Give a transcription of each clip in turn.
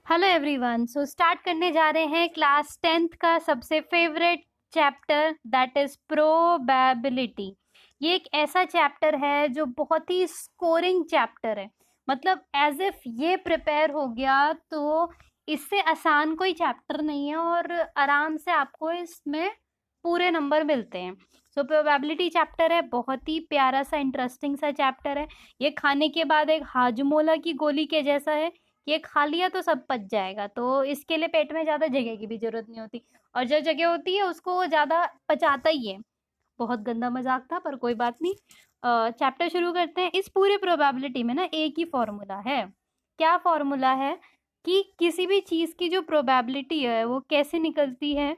Hello everyone. So start करने जा रहे हैं क्लास 10th का सबसे favourite chapter that is probability. ये एक ऐसा चैप्टर है जो बहुत ही स्कोरिंग चैप्टर है। मतलब एज इफ ये प्रिपेयर हो गया तो इससे आसान कोई चैप्टर नहीं है और आराम से आपको इसमें पूरे नंबर मिलते हैं। सो प्रोबेबिलिटी चैप्टर है, बहुत ही प्यारा सा इंटरेस्टिंग सा चैप्टर है। ये खाने के बाद एक हाजमोला की गोली के जैसा है। ये खा लिया तो सब पच जाएगा, तो इसके लिए पेट में ज़्यादा जगह की भी ज़रूरत नहीं होती। और जो जगह होती है उसको वो ज़्यादा पचाता ही है। बहुत गंदा मजाक था पर कोई बात नहीं। चैप्टर शुरू करते हैं। इस पूरे प्रोबेबिलिटी में ना एक ही फॉर्मूला है। क्या फॉर्मूला है कि किसी भी चीज़ की जो प्रोबेबिलिटी है वो कैसे निकलती है।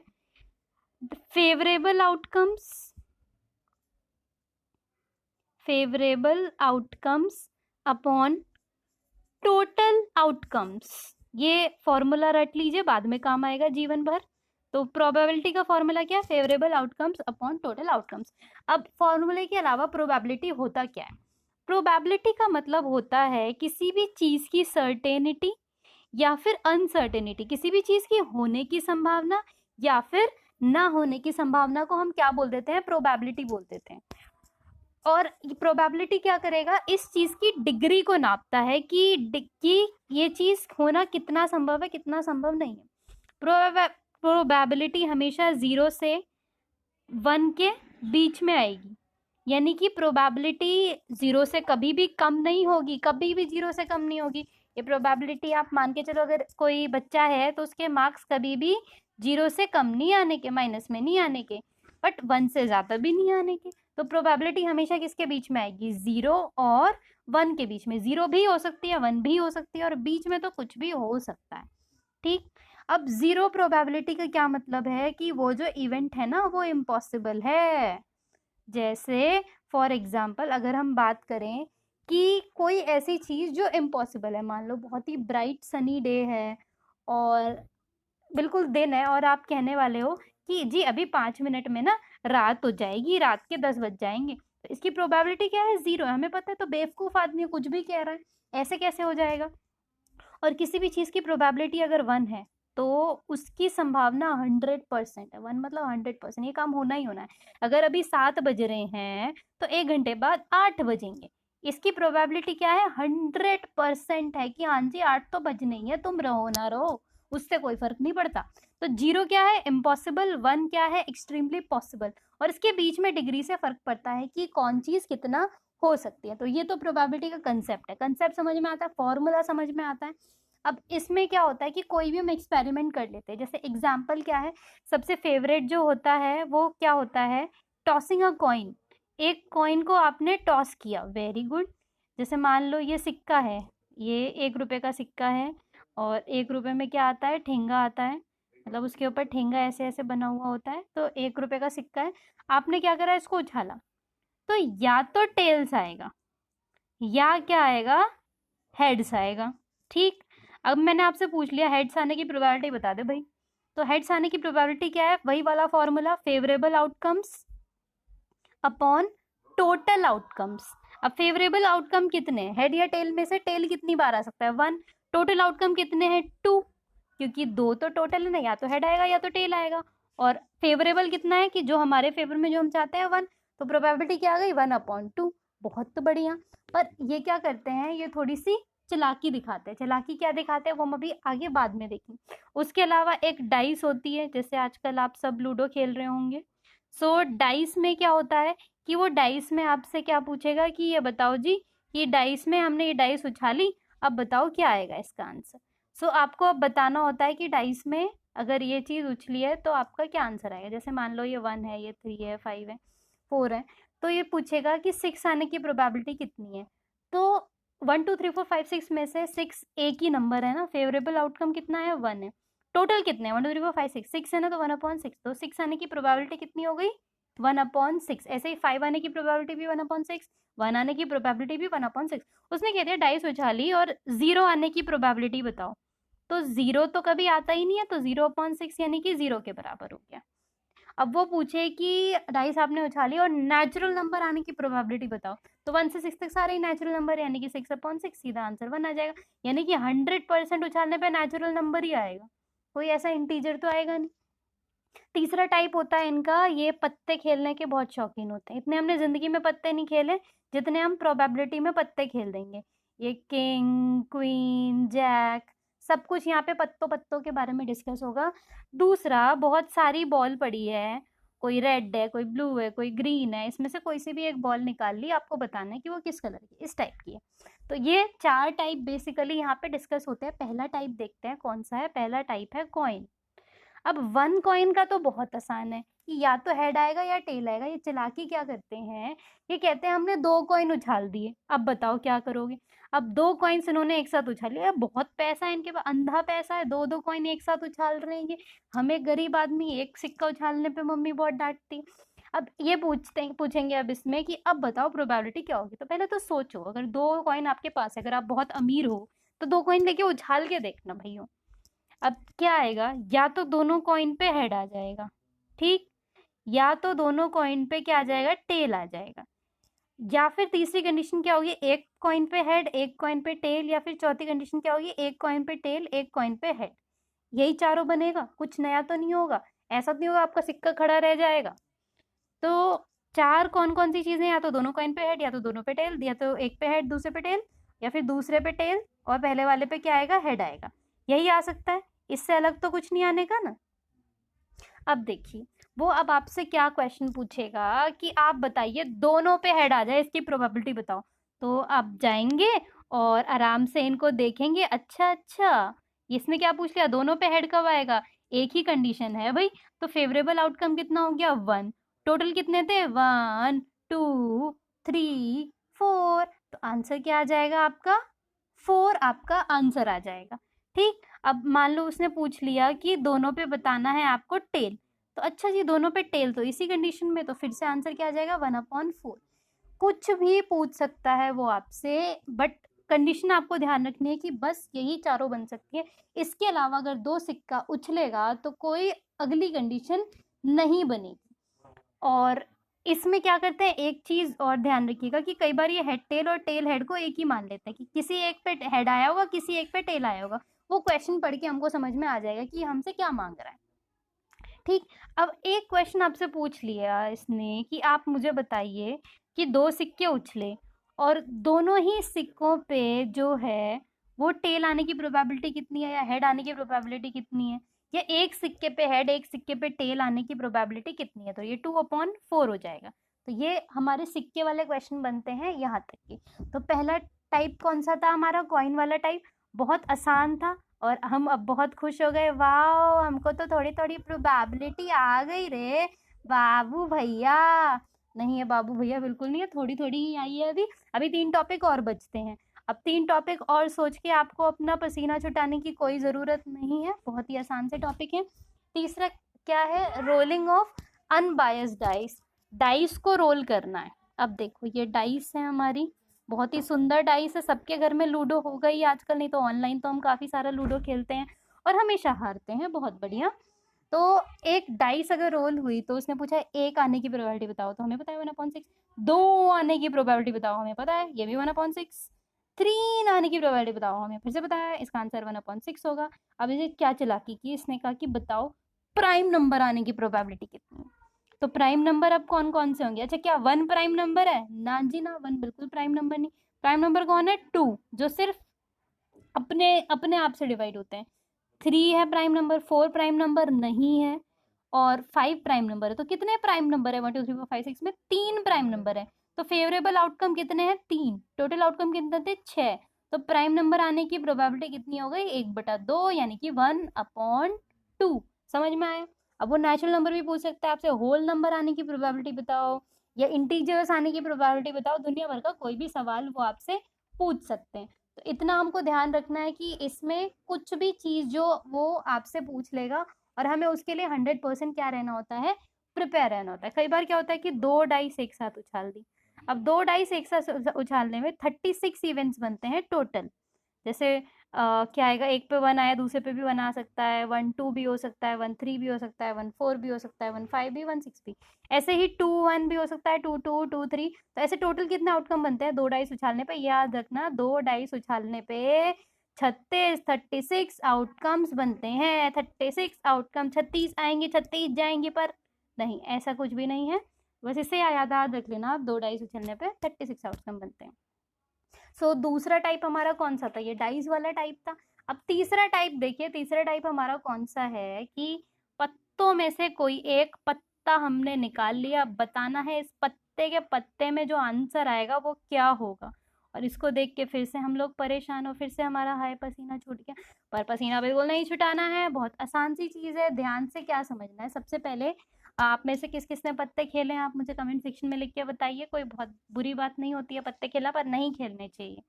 Favourable outcomes upon total outcomes. ये फॉर्मूला रट लीजिए, बाद में काम आएगा जीवन भर। तो प्रोबेबिलिटी का फॉर्मूला क्या है? Favourable outcomes upon total outcomes. अब फॉर्मूले के अलावा प्रोबेबिलिटी होता क्या है? प्रोबेबिलिटी का मतलब होता है किसी भी चीज की सर्टेनिटी या फिर अनसर्टेनिटी, किसी भी चीज की होने की संभावना या फिर ना होने की संभावना को हम क्या बोल देते हैं? प्रोबेबिलिटी बोल देते हैं। और प्रोबेबिलिटी क्या करेगा? इस चीज की डिग्री को नापता है कि ये चीज होना कितना संभव है, कितना संभव नहीं है। प्रोबेबिलिटी हमेशा 0 से 1 के बीच में आएगी, यानी कि प्रोबेबिलिटी 0 से कभी भी कम नहीं होगी, कभी भी 0 से कम नहीं होगी। ये प्रोबेबिलिटी आप मान के चलो, अगर कोई बच्चा है तो उसके मार्क्स कभी भी 0 से कम नहीं आने के, माइनस में नहीं आने के, बट 1 से ज़्यादा भी नहीं आने के। तो प्रोबेबिलिटी हमेशा किसके बीच में आएगी? 0 और 1 के बीच में। 0 भी हो सकती है, 1 भी हो सकती है, और बीच में तो कुछ भी हो सकता है। ठीक। अब 0 प्रोबेबिलिटी का क्या मतलब है कि वो जो इवेंट है ना वो इम्पॉसिबल है। जैसे फॉर एग्जाम्पल अगर हम बात करें कि कोई ऐसी चीज़ जो इम्पॉसिबल है, मान लो बहुत ही ब्राइट सनी डे है और बिल्कुल दिन है, और आप कहने वाले हो कि जी अभी 5 मिनट में ना रात हो जाएगी, रात के 10 बज जाएंगे, तो इसकी प्रोबेबिलिटी क्या है? 0 है। हमें पता है, तो बेवकूफ़ आदमी कुछ भी कह रहा है, ऐसे कैसे हो जाएगा? और किसी भी चीज़ की प्रोबेबिलिटी अगर 1 है तो उसकी संभावना 100% है। 1 मतलब 100%, ये काम होना ही होना है। अगर अभी 7 बज रहे हैं तो 1 घंटे बाद 8 बजेंगे। इसकी प्रोबेबिलिटी क्या है? 100% है कि हाँ जी 8 तो बजने ही है, तुम रहो ना रहो, उससे कोई फर्क नहीं पड़ता। तो 0 क्या है? इम्पॉसिबल। 1 क्या है? Extremely possible. और इसके बीच में डिग्री से फर्क पड़ता है कि कौन चीज़ कितना हो सकती है। तो ये तो प्रोबेबिलिटी का कंसेप्ट है। कंसेप्ट समझ में आता है, फॉर्मूला समझ में आता है। अब इसमें क्या होता है कि कोई भी हम एक्सपेरिमेंट कर लेते हैं। जैसे एग्जाम्पल क्या है, सबसे फेवरेट जो होता है वो क्या होता है? Tossing a coin. एक कॉइन को आपने टॉस किया, वेरी गुड। जैसे मान लो ये सिक्का है, ये 1 रुपए का सिक्का है, और 1 रुपए में क्या आता है? ठेंगा आता है। मतलब उसके ऊपर ठेंगा ऐसे ऐसे बना हुआ होता है। तो 1 रुपए का सिक्का है, आपने क्या करा? इसको उछाला, तो या तो टेल्स आएगा या क्या आएगा? हेड्स आएगा। ठीक। अब मैंने आपसे पूछ लिया हेड्स आने की प्रोबेबिलिटी बता दे भाई। तो हेड्स आने की प्रोबेबिलिटी क्या है? वही वाला formula, favourable outcomes upon total outcomes. अब फेवरेबल आउटकम कितने? हेड या टेल में से टेल कितनी बार आ सकता है? 1। टोटल आउटकम कितने हैं? 2, क्योंकि 2 तो टोटल है ना, या तो हेड आएगा या तो टेल आएगा। और फेवरेबल कितना है कि जो हमारे फेवर में जो हम चाहते हैं 1। तो प्रोबेबिलिटी क्या आ गई? 1/2। बहुत बढ़िया। पर ये क्या करते हैं, ये थोड़ी सी चालाकी दिखाते हैं। चालाकी क्या दिखाते हैं वो हम अभी आगे बाद में देखेंगे। उसके अलावा एक डाइस होती है, जैसे आजकल आप सब लूडो खेल रहे होंगे। सो डाइस में क्या होता है कि वो डाइस में आपसे क्या पूछेगा कि ये बताओ जी, ये डाइस में हमने ये डाइस उछाली, अब बताओ क्या आएगा इसका आंसर। सो आपको अब बताना होता है कि डाइस में अगर ये चीज़ उछली है तो आपका क्या आंसर आएगा। जैसे मान लो ये 1 है, ये 3 है, 5 है, 4 है, तो ये पूछेगा कि 6 आने की प्रोबेबिलिटी कितनी है। तो 1 2 3 4 5 6 में से 6 एक ही नंबर है ना, फेवरेबल आउटकम कितना है? 1 है। टोटल कितने हैं? 1 2 3 4 5 6, 6 है ना, तो 1/6। तो 6 आने की प्रोबेबिलिटी कितनी हो गई? 1/6। ऐसे ही 5 आने की प्रोबेबिलिटी भी 1/6, 1 आने की प्रोबेबिलिटी भी 1/6। उसने कह दिया डाइस उछाली और 0 आने की प्रोबेबिलिटी बताओ। तो 0 तो कभी आता ही नहीं है, तो 0/6 यानी कि 0 के बराबर हो गया। अब वो पूछे कि डाइस आपने उछाली और नेचुरल नंबर आने की प्रोबेबिलिटी बताओ, तो 1 से 6 तक सारे ही नेचुरल नंबर, यानी कि 6/6, सीधा आंसर 1 आ जाएगा। यानी कि 100% उछालने पे नेचुरल नंबर ही आएगा, कोई ऐसा इंटीजर तो आएगा नहीं। तीसरा टाइप होता है इनका, ये पत्ते खेलने के बहुत शौकीन होते हैं। इतने हमने जिंदगी में पत्ते नहीं खेले जितने हम प्रोबेबिलिटी में पत्ते खेल देंगे। ये किंग, क्वीन, जैक, सब कुछ यहाँ पे पत्तों पत्तों के बारे में डिस्कस होगा। दूसरा, बहुत सारी बॉल पड़ी है, कोई रेड है, कोई ब्लू है, कोई ग्रीन है, इसमें से कोई सी भी एक बॉल निकाल ली, आपको बताना है कि वो किस कलर की, इस टाइप की है। तो ये 4 टाइप बेसिकली यहाँ पे डिस्कस होते हैं। पहला टाइप देखते हैं कौन सा है। पहला टाइप है कॉइन। अब 1 कॉइन का तो बहुत आसान है कि या तो हेड आएगा या टेल आएगा। ये चालाकी क्या करते हैं, ये कहते हैं हमने 2 कॉइन उछाल दिए, अब बताओ क्या करोगे। अब 2 कॉइन्स इन्होंने एक साथ उछाल लिया, बहुत पैसा है इनके पास, अंधा पैसा है, 2-2 कॉइन एक साथ उछाल रहे हैं ये। हमें गरीब आदमी एक सिक्का उछालने पे मम्मी बहुत डांटती है। अब ये पूछेंगे अब इसमें कि अब बताओ प्रोबेबिलिटी क्या होगी। तो पहले तो सोचो, अगर 2 कॉइन आपके पास है, अगर आप बहुत अमीर हो तो 2 कॉइन लेके उछाल के देखना भैया। अब क्या आएगा, या तो दोनों कॉइन पे हेड आ जाएगा, ठीक, या तो दोनों कॉइन पे क्या आ जाएगा, टेल आ जाएगा, या फिर तीसरी कंडीशन क्या होगी, एक कॉइन पे हेड, एक कॉइन पे टेल, या फिर चौथी कंडीशन क्या होगी, एक कॉइन पे टेल, एक कॉइन पे हेड। यही चारों बनेगा, कुछ नया तो नहीं होगा। ऐसा तो नहीं होगा आपका सिक्का खड़ा रह जाएगा। तो 4 कौन कौन सी चीजें, या तो दोनों कॉइन पे हेड, या तो दोनों पे टेल, या तो एक पे हेड दूसरे पे टेल, या फिर दूसरे पे टेल और पहले वाले पे क्या आएगा, हेड आएगा। यही आ सकता है, इससे अलग तो कुछ नहीं आने का ना। अब देखिए, वो अब आपसे क्या क्वेश्चन पूछेगा कि आप बताइए दोनों पे हेड आ जाए, इसकी प्रोबेबिलिटी बताओ। तो आप जाएंगे और आराम से इनको देखेंगे, अच्छा अच्छा इसने क्या पूछ लिया, दोनों पे हेड कब आएगा, एक ही कंडीशन है भाई। तो फेवरेबल आउटकम कितना हो गया, 1। टोटल कितने थे, 1 2 3 4। तो आंसर क्या आ जाएगा आपका, 4 आपका आंसर आ जाएगा। ठीक, अब मान लो उसने पूछ लिया कि दोनों पे बताना है आपको टेल, तो अच्छा जी दोनों पे टेल, तो इसी कंडीशन में तो फिर से आंसर क्या आ जाएगा, 1/4। कुछ भी पूछ सकता है वो आपसे, बट कंडीशन आपको ध्यान रखनी है कि बस यही चारों बन सकती है। इसके अलावा अगर 2 सिक्का उछलेगा तो कोई अगली कंडीशन नहीं बनेगी। और इसमें क्या करते हैं, एक चीज और ध्यान रखिएगा कि कई बार ये हेड टेल और टेल हेड को एक ही मान लेते हैं, कि किसी एक पे हेड आया होगा, किसी एक पे टेल आया होगा। वो क्वेश्चन पढ़ के हमको समझ में आ जाएगा कि हमसे क्या मांग रहा है। ठीक, अब एक क्वेश्चन आपसे पूछ लिया इसने कि आप मुझे बताइए कि 2 सिक्के उछले और दोनों ही सिक्कों पे जो है वो टेल आने की प्रोबेबिलिटी कितनी है, या हेड आने की प्रोबेबिलिटी कितनी है, या एक सिक्के पे हेड एक सिक्के पे टेल आने की प्रोबेबिलिटी कितनी है। तो ये 2/4 हो जाएगा। तो ये हमारे सिक्के वाले क्वेश्चन बनते हैं यहाँ तक के। तो पहला टाइप कौन सा था हमारा, कॉइन वाला टाइप, बहुत आसान था और हम अब बहुत खुश हो गए, वाह हमको तो थोड़ी थोड़ी प्रोबेबिलिटी आ गई रे बाबू भैया। नहीं है बाबू भैया, बिल्कुल नहीं है, थोड़ी थोड़ी ही आई है अभी। अभी 3 टॉपिक और बचते हैं। अब 3 टॉपिक और सोच के आपको अपना पसीना छुटाने की कोई ज़रूरत नहीं है, बहुत ही आसान से टॉपिक है। तीसरा क्या है, rolling of unbiased dice, dice को रोल करना है। अब देखो ये डाइस है हमारी, बहुत ही सुंदर डाइस है, सबके घर में लूडो होगा ही आजकल, नहीं तो ऑनलाइन तो हम काफ़ी सारा लूडो खेलते हैं और हमेशा हारते हैं, बहुत बढ़िया। तो एक डाइस अगर रोल हुई तो उसने पूछा एक आने की प्रोबेबिलिटी बताओ, तो हमें पता है 1/6। 2 आने की प्रोबेबिलिटी बताओ, हमें पता है ये भी 1/6। 3 आने की प्रोबेबिलिटी बताओ, हमें फिर से पता है इसका आंसर 1/6 होगा। अब इसे क्या चालाकी की, इसने कहा कि बताओ प्राइम नंबर आने की प्रोबेबिलिटी कितनी है। तो प्राइम नंबर अब कौन कौन से होंगे, अच्छा क्या 1 प्राइम नंबर है, ना जी ना, 1 बिल्कुल प्राइम नंबर नहीं। प्राइम नंबर कौन है, 2, जो सिर्फ अपने अपने आप से डिवाइड होते हैं। 3 है प्राइम नंबर, 4 प्राइम नंबर नहीं है, और 5 प्राइम नंबर है। तो कितने प्राइम नंबर है 1 2 3 4 5 6 में, 3 प्राइम नंबर है। तो फेवरेबल आउटकम कितने हैं, 3। टोटल आउटकम कितने थे, 6। तो प्राइम नंबर आने की प्रोबेबिलिटी कितनी हो गई, 1/2, यानी कि 1/2। समझ में आया। अब वो नेचुरल नंबर भी पूछ सकता है आपसे, होल नंबर आने की प्रोबेबिलिटी बताओ या इंटीजर्स आने की प्रोबेबिलिटी बताओ, दुनिया भर का कोई भी सवाल वो आपसे पूछ सकते हैं। तो इतना हमको ध्यान रखना है कि इसमें कुछ भी चीज़ जो वो आपसे पूछ लेगा, और हमें उसके लिए 100% क्या रहना होता है, प्रिपेयर रहना होता है। कई बार क्या होता है कि 2 डाइस एक साथ उछाल दी। अब 2 डाइस एक साथ उछालने में 36 इवेंट्स बनते हैं टोटल। जैसे क्या आएगा, एक पे 1 आया दूसरे पे भी 1 आ सकता है, 1 2 भी हो सकता है, 1 3 भी हो सकता है, 1 4 भी हो सकता है, 1 5 भी, 1 6 भी। ऐसे ही 2 1 भी हो सकता है, 2 2 2 3। तो ऐसे टोटल कितने आउटकम बनते हैं 2 डाइस उछालने पे? याद रखना 2 डाइस उछालने पे 36 आउटकम्स बनते हैं। 36 आउटकम, 36 आएंगे 36 जाएंगे, पर नहीं, ऐसा कुछ भी नहीं है। बस इसे याद याद रख लेना आप, 2 डाइस उछलने पे 36 आउटकम बनते हैं। दूसरा टाइप हमारा कौन सा था? ये डाइस वाला टाइप था। अब तीसरा टाइप देखिए, तीसरा टाइप हमारा कौन सा है कि पत्तों में से कोई एक पत्ता हमने निकाल लिया, बताना है इस पत्ते के पत्ते में जो आंसर आएगा वो क्या होगा। और इसको देख के फिर से हम लोग परेशान हो, फिर से हमारा हाय पसीना छूट गया। पर पसीना बिल्कुल नहीं छुटाना है, बहुत आसान सी चीज है। ध्यान से क्या समझना है, सबसे पहले आप में से किस किसने पत्ते खेले हैं आप मुझे कमेंट सेक्शन में लिख के बताइए। कोई बहुत बुरी बात नहीं होती है पत्ते खेला, पर नहीं खेलने चाहिए।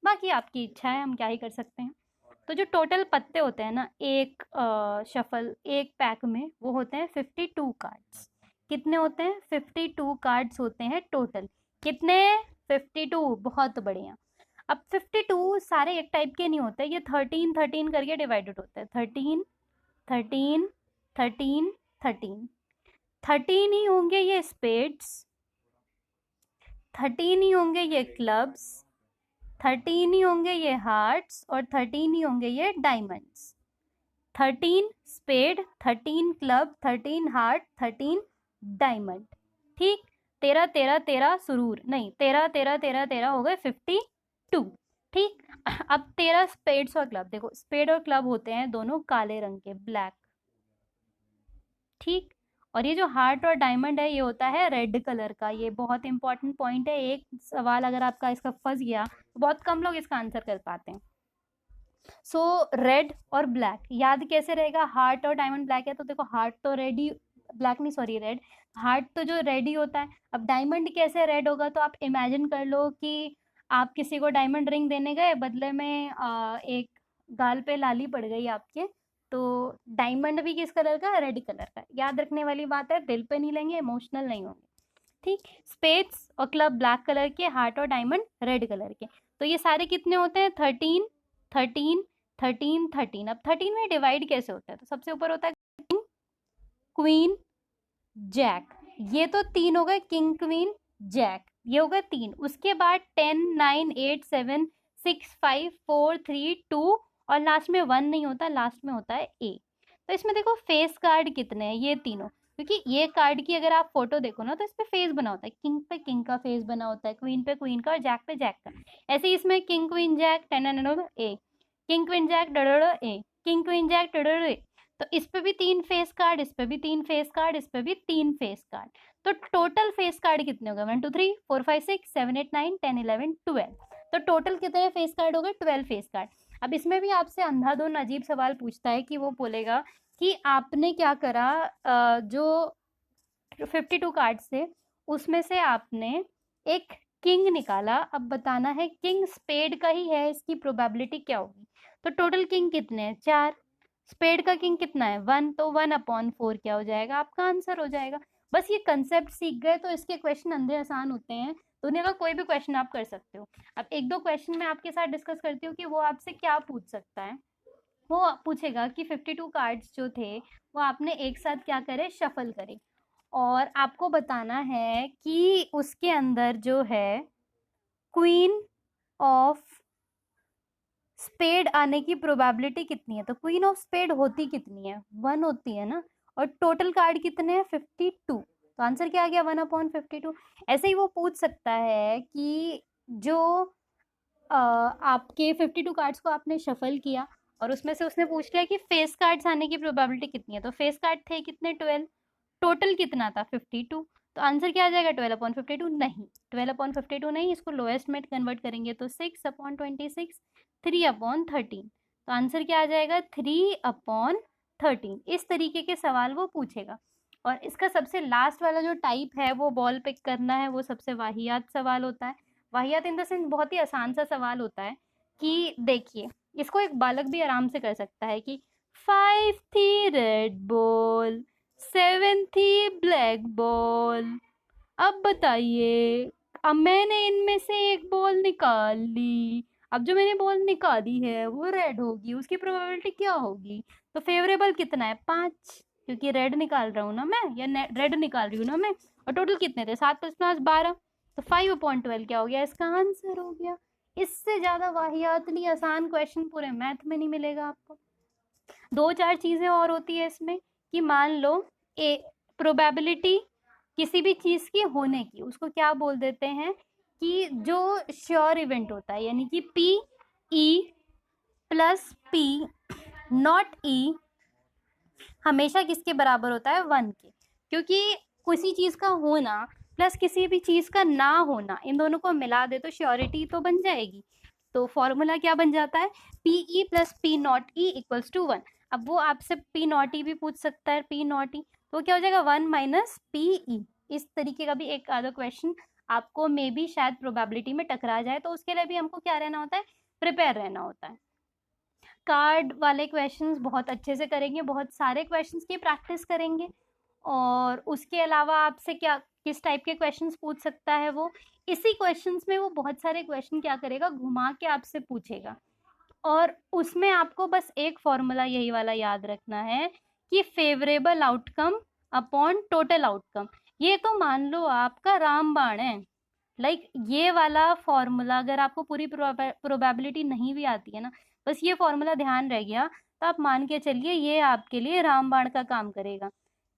बाकी आपकी इच्छा है, हम क्या ही कर सकते हैं। तो जो टोटल पत्ते होते हैं ना एक शफल, एक पैक में, वो होते हैं 52 कार्ड्स। कितने होते हैं? 52 कार्ड्स होते हैं टोटल। कितने? 52। बहुत बढ़िया। अब 52 सारे एक टाइप के नहीं होते, ये 13 13 करके डिवाइडेड होते हैं। 13 13 13 13। 13 ही होंगे ये स्पेड्स, 13 ही होंगे ये क्लब्स, 13 ही होंगे ये हार्ट्स, और 13 ही होंगे ये diamonds. 13 spade, 13 club, 13 heart, 13 diamond. ठीक। 13 13 13 सुरूर नहीं, 13 13 13 13 हो गए 52। ठीक। अब 13 स्पेड्स और क्लब, देखो स्पेड और क्लब होते हैं दोनों काले रंग के, ब्लैक। ठीक। और ये जो हार्ट और डायमंड है ये होता है रेड कलर का। ये बहुत इंपॉर्टेंट पॉइंट है, एक सवाल अगर आपका इसका फंस गया तो बहुत कम लोग इसका आंसर कर पाते हैं। रेड और ब्लैक याद कैसे रहेगा? हार्ट और डायमंड ब्लैक है तो देखो हार्ट तो रेड ही, ब्लैक नहीं सॉरी रेड, हार्ट तो जो रेड ही होता है। अब डायमंड कैसे रेड होगा? तो आप इमेजिन कर लो कि आप किसी को डायमंड रिंग देने गए, बदले में एक गाल पे लाली पड़ गई आपके, तो डायमंड भी किस कलर का? रेड कलर का। याद रखने वाली बात है, दिल पे नहीं लेंगे, इमोशनल नहीं होंगे। ठीक। स्पेड्स और क्लब ब्लैक कलर के, हार्ट और डायमंड रेड कलर के। तो ये सारे कितने होते हैं? 13 13 13 13। अब 13 में डिवाइड कैसे होता है? तो सबसे ऊपर होता है किंग क्वीन जैक, ये तो 3 हो गए, किंग क्वीन जैक, ये हो गए 3। उसके बाद 10 9 8 7 6 5 4 3 2, और लास्ट में 1 नहीं होता, लास्ट में होता है ए। तो इसमें देखो फेस कार्ड कितने हैं, ये तीनों, क्योंकि ये कार्ड की अगर आप फोटो देखो ना तो इस पे फेस बना होता है। किंग पे किंग का फेस बना होता है, क्वीन पे क्वीन का, और जैक पे जैक का। ऐसे ही इसमें किंग क्वीन जैक टेन ए, किंग क्वीन जैक डर ए, किंग क्वीन जैक डर ए। तो इस पे भी 3 फेस कार्ड, इस पे भी 3 फेस कार्ड, इस पे भी 3 फेस कार्ड। तो टोटल फेस कार्ड कितने हो गए? 1 2 3 4 5 6 7 8 9 10 11 12। तो टोटल कितने फेस कार्ड हो गए? 12 फेस कार्ड। अब इसमें भी आपसे अंधाधुन अजीब सवाल पूछता है कि वो बोलेगा कि आपने क्या करा, जो 52 कार्ड्स थे उसमें से आपने एक किंग निकाला। अब बताना है किंग स्पेड का ही है, इसकी प्रोबेबिलिटी क्या होगी? तो टोटल किंग कितने हैं? 4। स्पेड का किंग कितना है? 1। तो 1/4 क्या हो जाएगा? आपका आंसर हो जाएगा। बस ये कंसेप्ट सीख गए तो इसके क्वेश्चन अंधे आसान होते हैं। दुनिया का कोई भी क्वेश्चन आप कर सकते हो। अब एक दो क्वेश्चन मैं आपके साथ डिस्कस करती हूँ कि वो आपसे क्या पूछ सकता है। वो पूछेगा कि 52 कार्ड्स जो थे वो आपने एक साथ क्या करे? शफल करे। और आपको बताना है कि उसके अंदर जो है क्वीन ऑफ स्पेड आने की प्रोबेबिलिटी कितनी है? तो क्वीन ऑफ स्पेड होती कितनी है? 1 होती है ना। और टोटल कार्ड कितने हैं? 52। तो आंसर क्या आ गया? 1/52। ऐसे ही वो पूछ सकता है कि जो आपके 52 कार्ड्स को आपने शफल किया और उसमें से उसने पूछ लिया कि फेस कार्ड्स आने की प्रोबेबिलिटी कितनी है। तो फेस कार्ड थे कितने? 12। टोटल कितना था? 52। तो आंसर क्या आ जाएगा? 12/52 नहीं, 12/52 नहीं, इसको लोएस्ट में कन्वर्ट करेंगे तो 6/26, 3/13। तो आंसर क्या आ जाएगा? 3/13। इस तरीके के सवाल वो पूछेगा। और इसका सबसे लास्ट वाला जो टाइप है वो बॉल पिक करना है, वो सबसे वाहियात सवाल होता है। वाहियात इन द सेंस बहुत ही आसान सा सवाल होता है कि देखिए, इसको एक बालक भी आराम से कर सकता है कि 5 थी रेड बॉल, 7 थी ब्लैक बॉल, अब बताइए, अब मैंने इनमें से एक बॉल निकाल ली, अब जो मैंने बॉल निकाली है वो रेड होगी, उसकी प्रोबेबिलिटी क्या होगी? तो फेवरेबल कितना है? 5, क्योंकि रेड निकाल रहा हूँ ना मैं, या रेड निकाल रही हूँ ना मैं। और टोटल कितने थे? 7 + 5 12, तो 5/12 क्या हो गया? इसका आंसर हो गया। इससे ज्यादा वाहियातली आसान क्वेश्चन पूरे मैथ में नहीं मिलेगा आपको। 2-4 चीजें और होती है इसमें, कि मान लो ए प्रोबेबिलिटी किसी भी चीज की होने की, उसको क्या बोल देते हैं कि जो श्योर इवेंट होता है, यानी कि P E plus P not E हमेशा किसके बराबर होता है? 1 के। क्योंकि किसी चीज का होना प्लस किसी भी चीज का ना होना, इन दोनों को मिला दे तो श्योरिटी तो बन जाएगी। तो फॉर्मूला क्या बन जाता है? P E plus P not E equals to 1। अब वो आपसे पी नॉट ई भी पूछ सकता है, पी नॉट ई, तो क्या हो जाएगा? 1 माइनस पी ई। इस तरीके का भी एक आधा क्वेश्चन आपको मे बी शायद प्रोबेबिलिटी में टकरा जाए, तो उसके लिए भी हमको क्या रहना होता है? प्रिपेयर रहना होता है। कार्ड वाले क्वेश्चंस बहुत अच्छे से करेंगे, बहुत सारे क्वेश्चंस की प्रैक्टिस करेंगे। और उसके अलावा आपसे क्या किस टाइप के क्वेश्चंस पूछ सकता है वो, इसी क्वेश्चंस में वो बहुत सारे क्वेश्चन क्या करेगा? घुमा के आपसे पूछेगा। और उसमें आपको बस एक फॉर्मूला यही वाला याद रखना है कि favourable outcome upon total outcome. ये तो मान लो आपका रामबाण है, ये वाला फॉर्मूला अगर आपको पूरी प्रोबेबिलिटी नहीं भी आती है ना, बस ये फॉर्मूला ध्यान रह गया, तो आप मान के चलिए ये आपके लिए रामबाण का काम करेगा।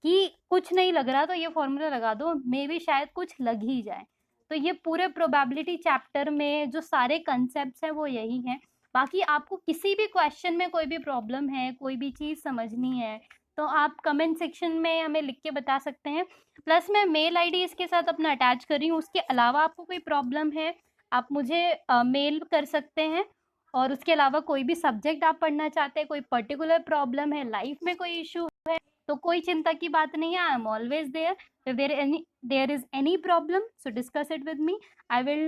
कि कुछ नहीं लग रहा तो ये फॉर्मूला लगा दो, मे बी शायद कुछ लग ही जाए। तो ये पूरे प्रोबेबिलिटी चैप्टर में जो सारे कंसेप्ट हैं वो यही हैं। बाकी आपको किसी भी क्वेश्चन में कोई भी प्रॉब्लम है, कोई भी चीज़ समझनी है, तो आप कमेंट सेक्शन में हमें लिख के बता सकते हैं। प्लस मैं मेल आईडी इसके साथ अपना अटैच कर रही हूँ, उसके अलावा आपको कोई प्रॉब्लम है आप मुझे मेल कर सकते हैं। और उसके अलावा कोई भी सब्जेक्ट आप पढ़ना चाहते हैं, कोई पर्टिकुलर प्रॉब्लम है, लाइफ में कोई इशू है, तो कोई चिंता की बात नहीं है, I am always there. if there is any problem, so discuss it with me. I will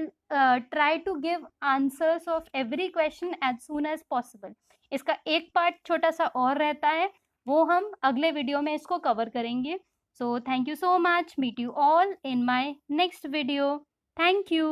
try to give answers of every question as soon as possible. इसका एक पार्ट छोटा सा और रहता है, वो हम अगले वीडियो में इसको कवर करेंगे। So thank you so much. Meet you all in my next video. Thank you.